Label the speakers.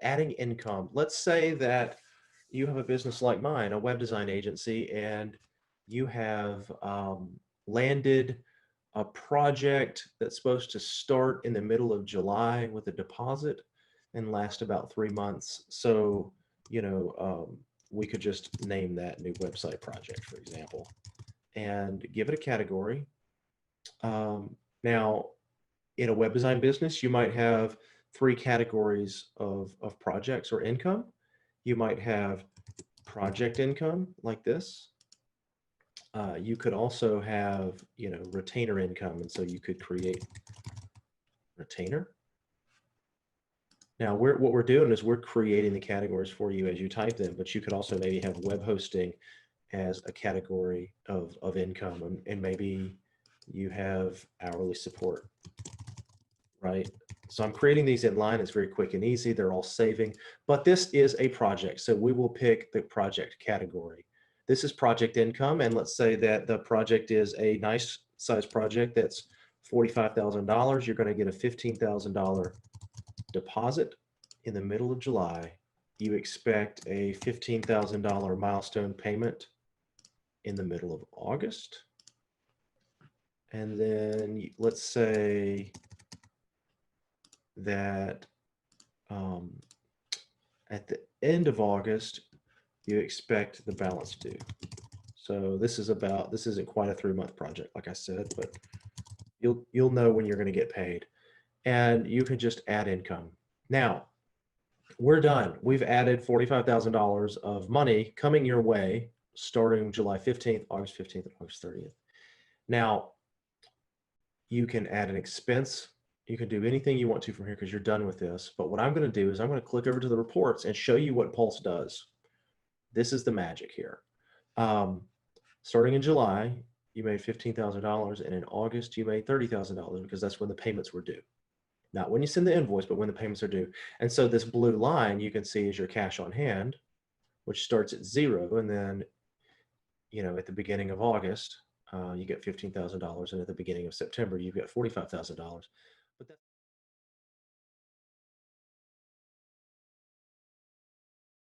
Speaker 1: adding income. Let's say that you have a business like mine, a web design agency, and you have landed a project that's supposed to start in the middle of July with a deposit and last about 3 months. So, we could just name that new website project, for example, and give it a category. Now, in a web design business, you might have three categories of projects or income. You might have project income like this. You could also have, retainer income. And so you could create retainer. Now, what we're doing is we're creating the categories for you as you type them, but you could also maybe have web hosting as a category of income, and maybe you have hourly support, right? So I'm creating these in line. It's very quick and easy. They're all saving, but this is a project. So we will pick the project category. This is project income. And let's say that the project is a nice size project that's $45,000. You're going to get a $15,000 deposit in the middle of July. You expect a $15,000 milestone payment in the middle of August. And then let's say that at the end of August, you expect the balance due. So this isn't quite a 3-month project, like I said, but you'll know when you're going to get paid, and you can just add income. Now we're done. We've added $45,000 of money coming your way starting July 15th, August 15th, and August 30th. Now you can add an expense. You can do anything you want to from here because you're done with this. But what I'm going to do is I'm going to click over to the reports and show you what Pulse does. This is the magic here. Starting in July, you made $15,000, and in August, you made $30,000 because that's when the payments were due. Not when you send the invoice, but when the payments are due. And so this blue line you can see is your cash on hand, which starts at 0. And then, at the beginning of August, you get $15,000. And at the beginning of September, you get $45,000. But that's